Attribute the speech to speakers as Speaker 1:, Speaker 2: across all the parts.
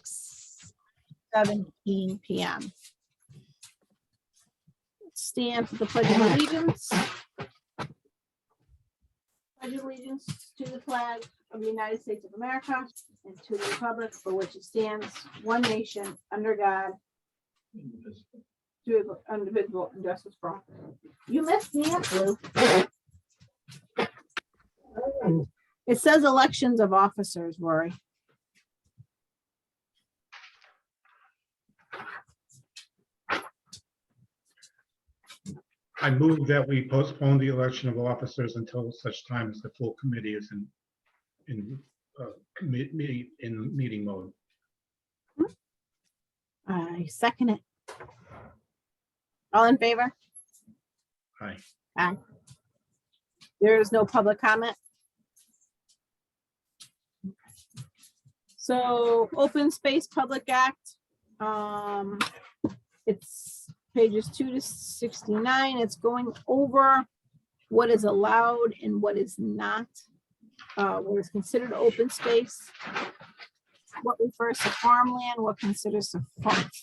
Speaker 1: 6:17 p.m. Stand for the Pledge of Allegiance. Pledge allegiance to the flag of the United States of America and to the republic for which it stands, one nation, under God, indivisible, and justice for all. You missed the answer. It says elections of officers, Rory.
Speaker 2: I move that we postpone the election of officers until such time as the full committee is in meeting mode.
Speaker 1: I second it. All in favor?
Speaker 2: Aye.
Speaker 1: Aye. There is no public comment. So Open Space Public Act, it's pages 2 to 69. It's going over what is allowed and what is not, what is considered open space, what refers to farmland, what considers to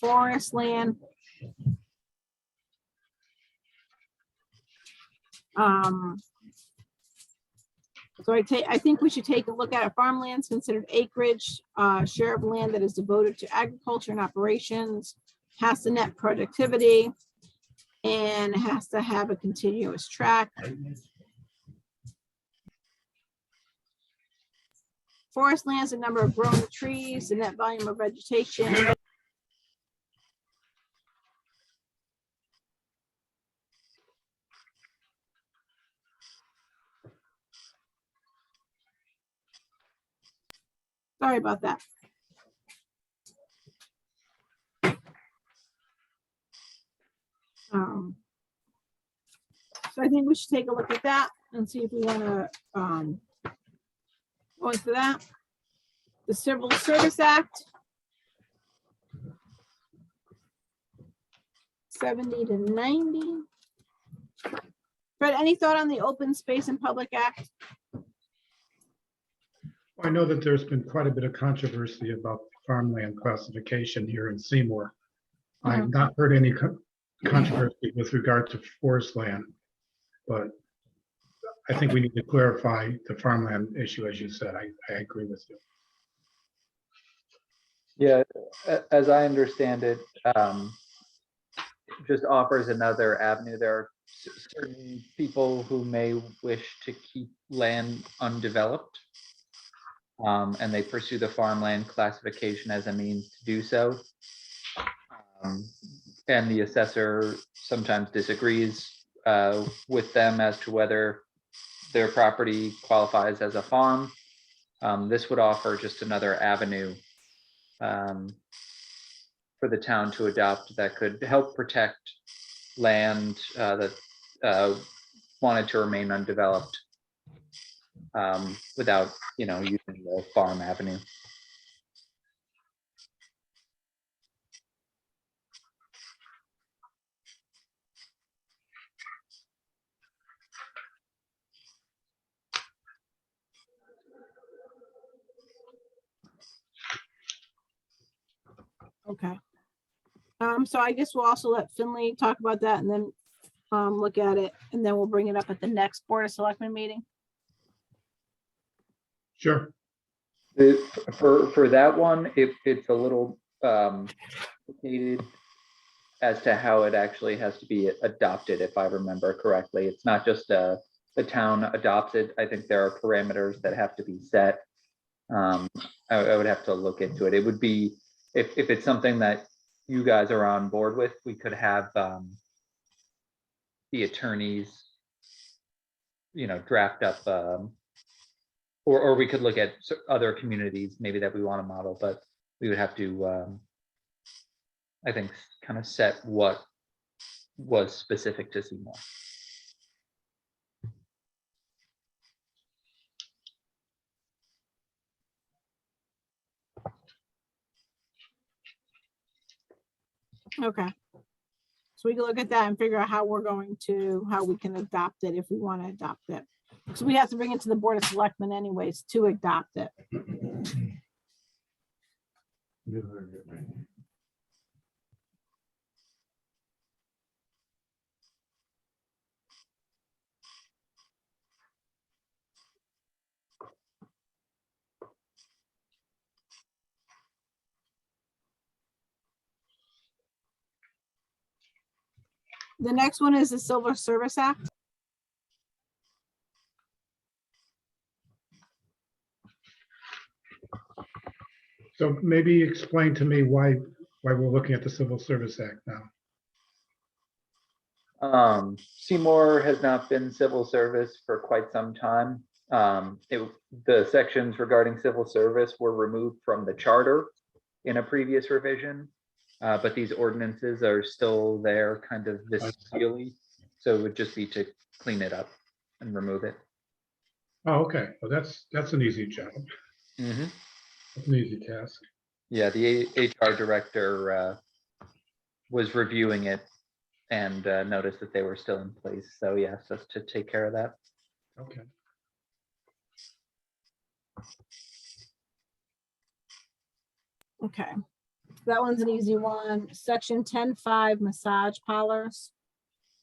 Speaker 1: forest land. So I think we should take a look at it. Farmlands considered acreage, share of land that is devoted to agriculture and operations, has to net productivity, and has to have a continuous track. Forest lands, the number of growing trees, the net volume of vegetation. Sorry about that. So I think we should take a look at that and see if we want to go into that. The Civil Service Act. 70 to 90. Fred, any thought on the Open Space and Public Act?
Speaker 2: I know that there's been quite a bit of controversy about farmland classification here in Seymour. I've not heard any controversy with regard to forest land, but I think we need to clarify the farmland issue, as you said. I agree with you.
Speaker 3: Yeah, as I understand it, just offers another avenue. There are certain people who may wish to keep land undeveloped, and they pursue the farmland classification as a means to do so. And the assessor sometimes disagrees with them as to whether their property qualifies as a farm. This would offer just another avenue for the town to adopt that could help protect land that wanted to remain undeveloped without, using the farm avenue.
Speaker 1: Okay. So I guess we'll also let Finley talk about that and then look at it, and then we'll bring it up at the next Board of Selectmen meeting.
Speaker 2: Sure.
Speaker 3: For that one, it's a little complicated as to how it actually has to be adopted, if I remember correctly. It's not just the town adopts it. I think there are parameters that have to be set. I would have to look into it. It would be, if it's something that you guys are on board with, we could have the attorneys, draft up, or we could look at other communities maybe that we want to model, but we would have to, I think, kind of set what was specific to Seymour.
Speaker 1: Okay. So we can look at that and figure out how we can adopt it if we want to adopt it. So we have to bring it to the Board of Selectmen anyways to adopt it. The next one is the Civil Service Act.
Speaker 2: So maybe explain to me why we're looking at the Civil Service Act now.
Speaker 3: Seymour has not been civil service for quite some time. The sections regarding civil service were removed from the charter in a previous revision, but these ordinances are still there kind of visually. So it would just be to clean it up and remove it.
Speaker 2: Oh, okay. Well, that's an easy job.
Speaker 3: Mhm.
Speaker 2: That's an easy task.
Speaker 3: Yeah, the HR director was reviewing it and noticed that they were still in place. So yes, that's to take care of that.
Speaker 2: Okay.
Speaker 1: Okay, that one's an easy one. Section 10.5 massage parlors.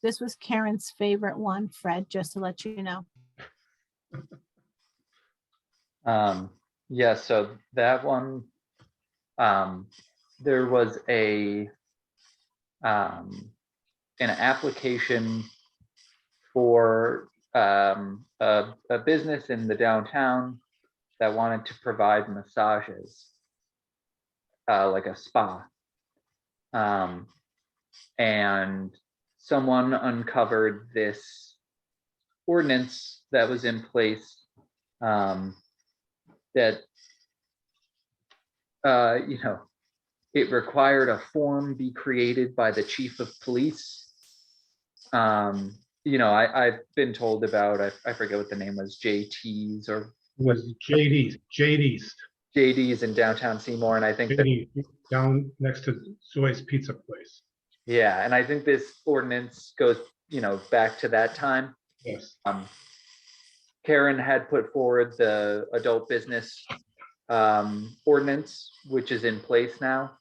Speaker 1: This was Karen's favorite one, Fred, just to let you know.
Speaker 3: Yeah, so that one, there was an application for a business in the downtown that wanted to provide massages, like a spa. And someone uncovered this ordinance that was in place that it required a form be created by the chief of police. I've been told about, I forget what the name was, JT's or
Speaker 2: Was JD's
Speaker 3: in downtown Seymour, and I think that,
Speaker 2: JD down next to Zoe's Pizza Place.
Speaker 3: yeah, and I think this ordinance goes, back to that time.
Speaker 2: Yes.
Speaker 3: Karen had put forward the adult business ordinance, which is in place now.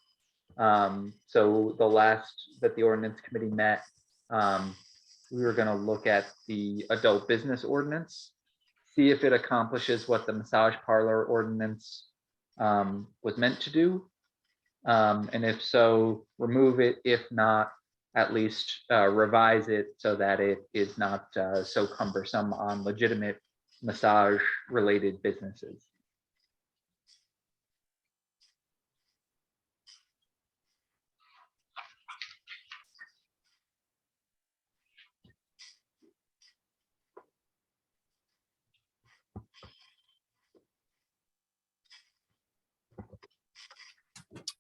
Speaker 3: So the last that the Ordinance Committee met, we were going to look at the adult business ordinance, see if it accomplishes what the massage parlor ordinance was meant to do. And if so, remove it. If not, at least revise it so that it is not so cumbersome on legitimate massage related businesses.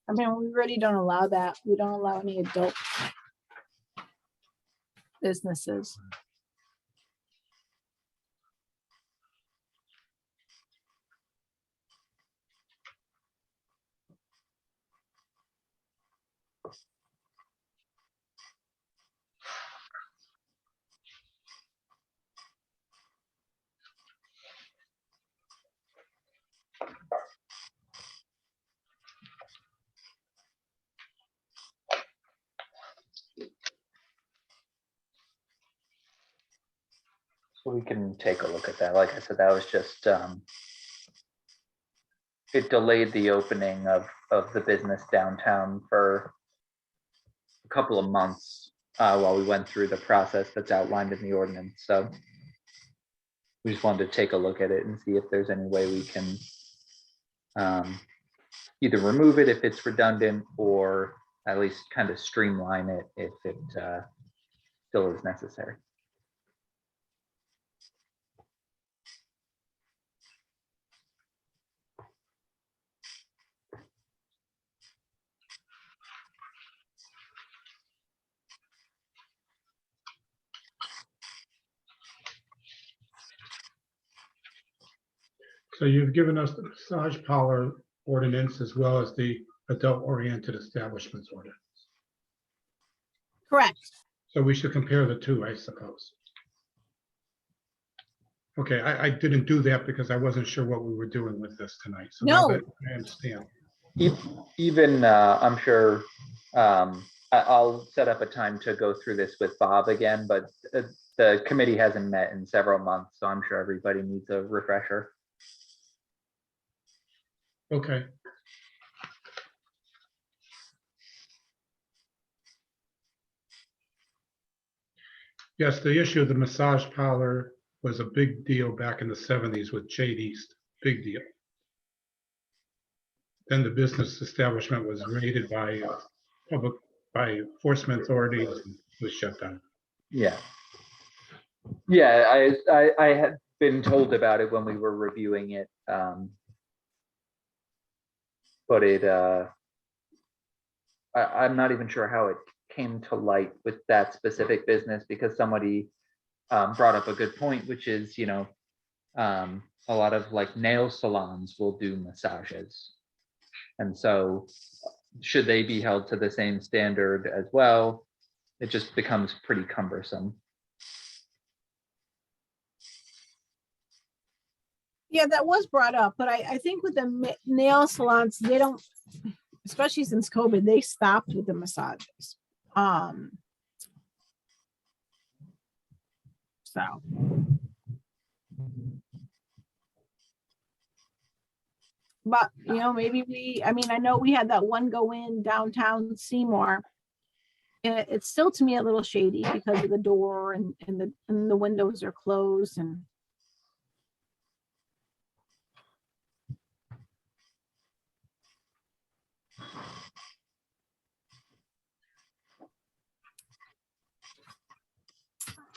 Speaker 1: I mean, we really don't allow that. We don't allow any adult businesses.
Speaker 3: So we can take a look at that. Like I said, that was just, it delayed the opening of the business downtown for a couple of months while we went through the process that's outlined in the ordinance. So we just wanted to take a look at it and see if there's any way we can either remove it if it's redundant, or at least kind of streamline it if it still is necessary.
Speaker 2: So you've given us the massage parlor ordinance as well as the adult oriented establishments ordinance.
Speaker 1: Correct.
Speaker 2: So we should compare the two, I suppose. Okay, I didn't do that because I wasn't sure what we were doing with this tonight. So now
Speaker 1: No.
Speaker 2: that I understand.
Speaker 3: Even, I'm sure, I'll set up a time to go through this with Bob again, but the committee hasn't met in several months, so I'm sure everybody needs a refresher.
Speaker 2: Okay. Yes, the issue of the massage parlor was a big deal back in the 70s with Jade East, big deal. Then the business establishment was raided by by enforcement authorities and was shut down.
Speaker 3: Yeah. Yeah, I had been told about it when we were reviewing it. But I'm not even sure how it came to light with that specific business, because somebody brought up a good point, which is, a lot of like nail salons will do massages. And so should they be held to the same standard as well? It just becomes pretty cumbersome.
Speaker 1: Yeah, that was brought up, but I think with the nail salons, they don't, especially since COVID, they stopped with the massages. So. But, maybe I mean, I know we had that one go in downtown Seymour. And it's still to me a little shady because of the door and the windows are closed and.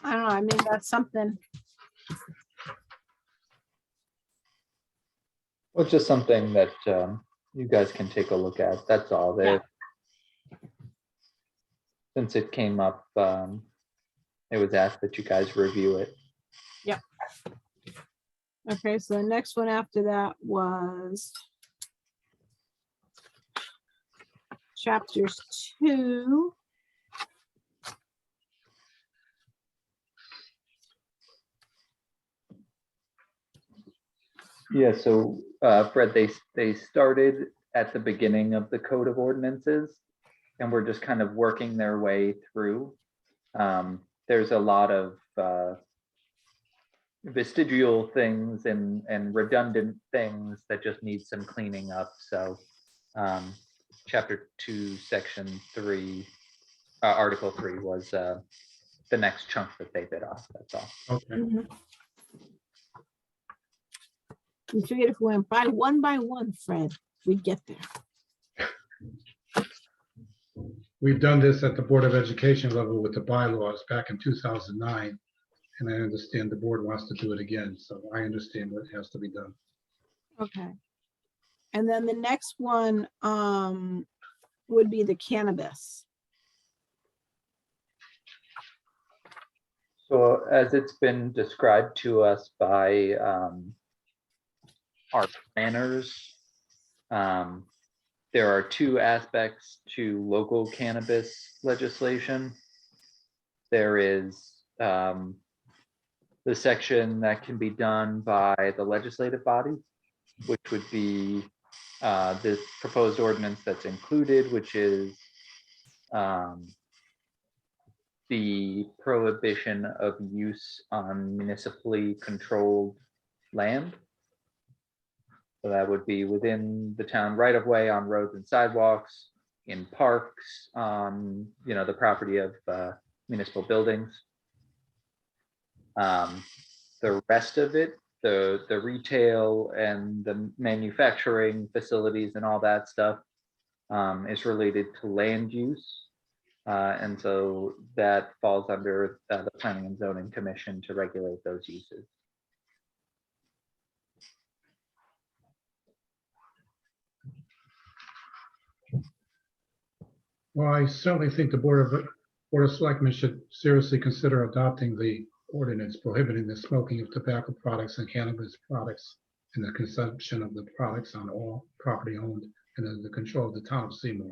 Speaker 1: I don't know, I mean, that's something.
Speaker 3: Well, it's just something that you guys can take a look at. That's all there. Since it came up, it was asked that you guys review it.
Speaker 1: Yep. Okay, so the next one after that was chapters 2.
Speaker 3: Yeah, so Fred, they started at the beginning of the Code of Ordinances, and we're just kind of working their way through. There's a lot of vestigial things and redundant things that just need some cleaning up. So chapter 2, section 3, article 3 was the next chunk that they bit off. That's all.
Speaker 2: Okay.
Speaker 1: We figured if we went by one, Fred, we'd get there.
Speaker 2: We've done this at the Board of Education level with the bylaws back in 2009. And I understand the board wants to do it again. So I understand what has to be done.
Speaker 1: Okay. And then the next one would be the cannabis.
Speaker 3: So as it's been described to us by our planners, there are two aspects to local cannabis legislation. There is the section that can be done by the legislative body, which would be this proposed ordinance that's included, which is the prohibition of use on municipally controlled land. So that would be within the town right of way, on roads and sidewalks, in parks, on the property of municipal buildings. The rest of it, the retail and the manufacturing facilities and all that stuff is related to land use. And so that falls under the Planning and Zoning Commission to regulate those uses.
Speaker 2: Well, I certainly think the Board of Selectmen should seriously consider adopting the ordinance prohibiting the smoking of tobacco products and cannabis products and the consumption of the products on all property owned and under the control of the town of Seymour.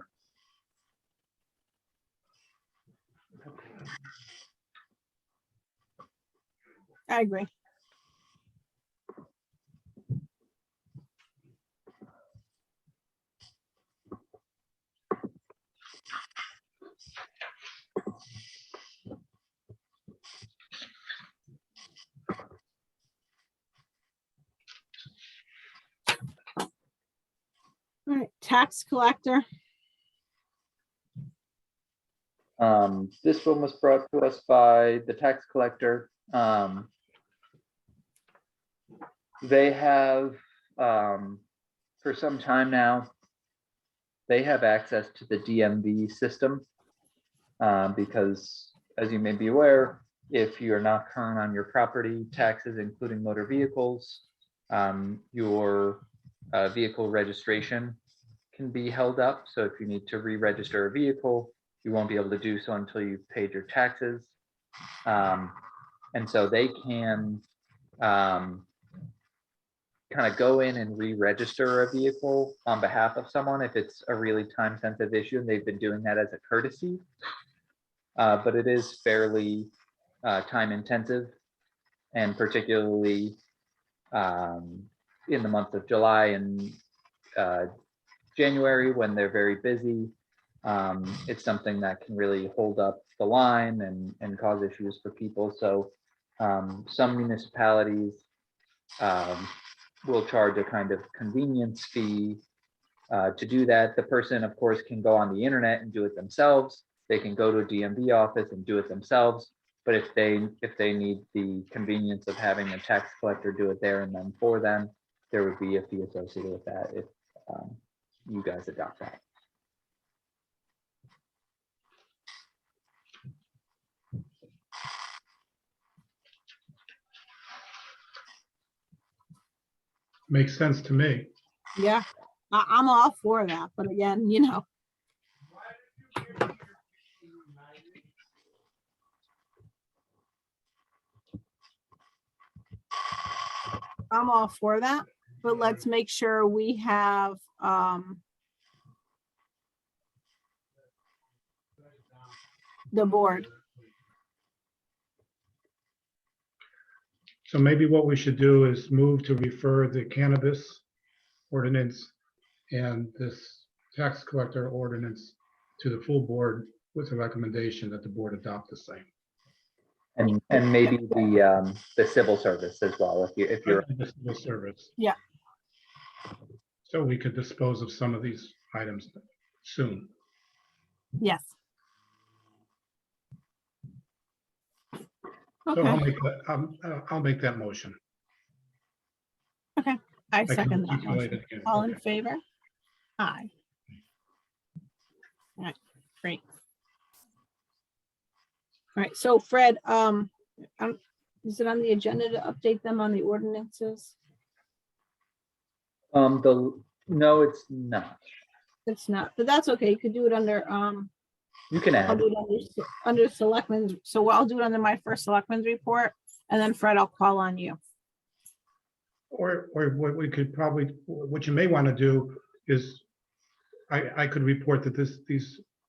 Speaker 1: I agree. All right, tax collector.
Speaker 3: This one was brought to us by the tax collector. They have, for some time now, they have access to the DMV system. Because as you may be aware, if you're not current on your property taxes, including motor vehicles, your vehicle registration can be held up. So if you need to re-register a vehicle, you won't be able to do so until you've paid your taxes. And so they can kind of go in and re-register a vehicle on behalf of someone if it's a really time-sensitive issue, and they've been doing that as a courtesy. But it is fairly time-intensive, and particularly in the month of July and January, when they're very busy, it's something that can really hold up the line and cause issues for people. So some municipalities will charge a kind of convenience fee to do that. The person, of course, can go on the internet and do it themselves. They can go to a DMV office and do it themselves. But if they need the convenience of having a tax collector do it there and then for them, there would be a fee associated with that if you guys adopt that.
Speaker 2: Makes sense to me.
Speaker 1: Yeah, I'm all for that, but again, you know. I'm all for that, but let's make sure we have the board.
Speaker 2: So maybe what we should do is move to refer the cannabis ordinance and this tax collector ordinance to the full board with a recommendation that the board adopt the same.
Speaker 3: And maybe the civil service as well, if you're
Speaker 2: The civil service.
Speaker 1: Yeah.
Speaker 2: So we could dispose of some of these items soon.
Speaker 1: Yes.
Speaker 2: So
Speaker 1: Okay,
Speaker 2: I'll make that motion.
Speaker 1: I
Speaker 2: can
Speaker 1: second that
Speaker 2: articulate
Speaker 1: motion.
Speaker 2: it again.
Speaker 1: All in
Speaker 2: Okay.
Speaker 1: favor? Aye. All right, great. All right, so Fred, is it on the agenda to update them on the ordinances?
Speaker 3: no, it's not.
Speaker 1: It's not, but that's okay. You could do it under,
Speaker 3: You can
Speaker 1: I'll
Speaker 3: add.
Speaker 1: do it under selectmen's. So I'll do it under my first selectmen's report, and then Fred, I'll call on you.
Speaker 2: Or what we could probably, what you may want to do is, I could report that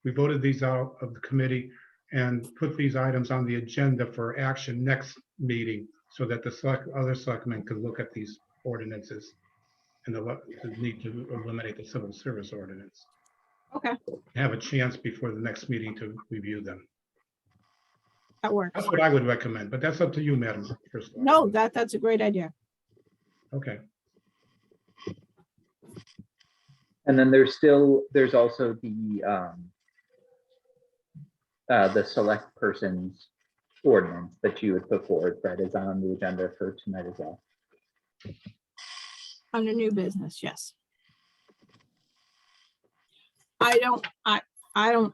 Speaker 2: we voted these out of the committee and put these items on the agenda for action next meeting so that the other selectmen could look at these ordinances and the need to eliminate the civil service ordinance.
Speaker 1: Okay,
Speaker 2: Have a chance before the next meeting to review them.
Speaker 1: that works.
Speaker 2: That's what I would recommend, but that's up to you, Madam First.
Speaker 1: No, that's a great idea.
Speaker 2: Okay.
Speaker 3: And then there's also the select person's ordinance that you would put forward, that is on the agenda for tonight as well.
Speaker 1: Under new business, yes. I don't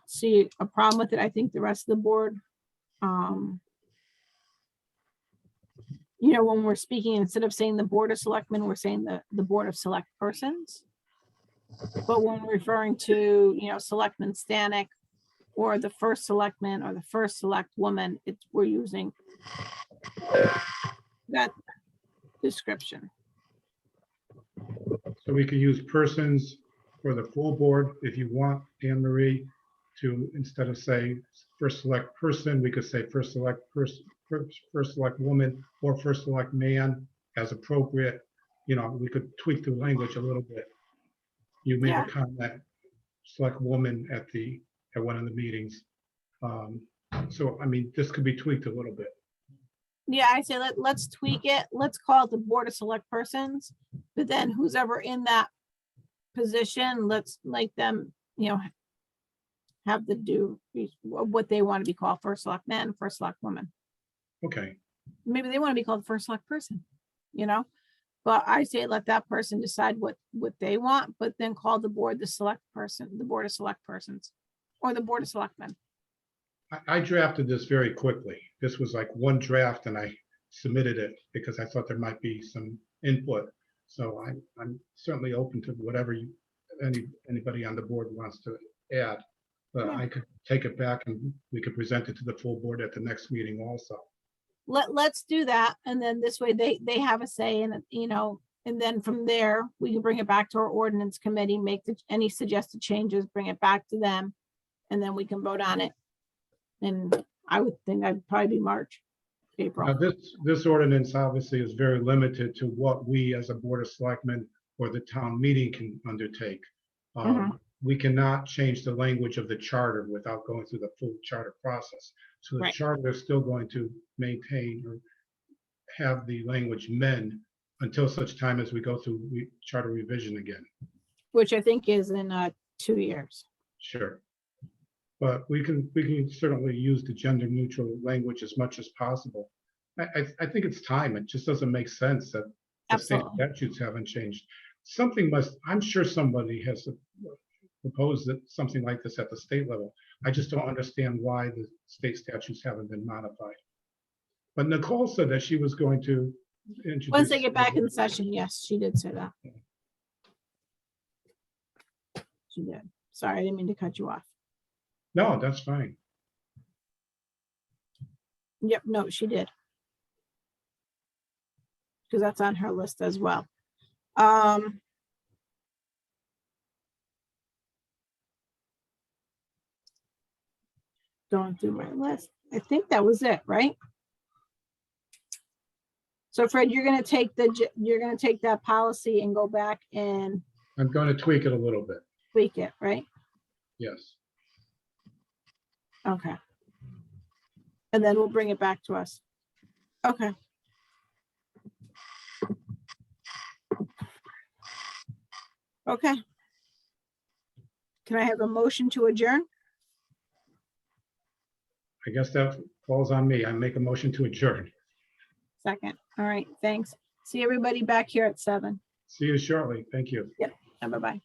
Speaker 1: see a problem with it. I think the rest of the board, you know, when we're speaking, instead of saying the Board of Selectmen, we're saying the Board of Select Persons. But when referring to, you know, Selectman Stanek or the first selectman or the first select woman, we're using that description.
Speaker 2: So we could use persons for the full board if you want, Anne Marie, to, instead of saying first select person, we could say first select person, first select woman, or first select man as appropriate. You know, we could tweak the language a little bit. You made
Speaker 1: Yeah.
Speaker 2: a comment, select woman at the at one of the meetings. So, I mean, this could be tweaked a little bit.
Speaker 1: Yeah, I say let's tweak it. Let's call it the Board of Select Persons, but then who's ever in that position, let's make them, have to do what they want to be called, first select man, first select woman.
Speaker 2: Okay,
Speaker 1: Maybe they want to be called first select person, but I say let that person decide what they want, but then call the board the select person, the Board of Select Persons, or the Board of Selectmen.
Speaker 2: I drafted this very quickly. This was like one draft and I submitted it because I thought there might be some input. So I'm certainly open to whatever anybody on the board wants to add. But
Speaker 1: Yeah.
Speaker 2: I could take it back and we could present it to the full board at the next meeting also.
Speaker 1: Let's do that, and then this way they have a say in it, and then from there, we can bring it back to our ordinance committee, make any suggested changes, bring it back to them, and then we can vote on it. And I would think I'd probably be March,
Speaker 2: Now,
Speaker 1: April.
Speaker 2: this ordinance obviously is very limited to what we as a Board of Selectmen or the town meeting can undertake. We cannot change the language of the charter without going through the full charter process. So the
Speaker 1: Right.
Speaker 2: charter is still going to maintain or have the language mend until such time as we go through charter revision again.
Speaker 1: Which I think is in 2 years.
Speaker 2: Sure. But we can certainly use the gender neutral language as much as possible. I think it's time. It just doesn't make sense that the state
Speaker 1: Absolutely.
Speaker 2: statutes haven't changed. I'm sure somebody has proposed that something like this at the state level. I just don't understand why the state statutes haven't been modified. But Nicole said that she was going to introduce.
Speaker 1: Once they get back in session, yes, she did say that. She did. Sorry, I didn't mean to cut you off.
Speaker 2: No, that's fine.
Speaker 1: Yep, no, she did. Because that's on her list as well. Going through my list. I think that was it, right? So Fred, you're gonna take that policy and go back and
Speaker 2: I'm going to tweak it a little bit.
Speaker 1: tweak it, right?
Speaker 2: Yes.
Speaker 1: Okay. And then we'll bring it back to us. Okay. Okay. Can I have a motion to adjourn?
Speaker 2: I guess that falls on me. I make a motion to adjourn.
Speaker 1: Second. All right, thanks. See everybody back here at 7.
Speaker 2: See you shortly. Thank you.
Speaker 1: Bye-bye.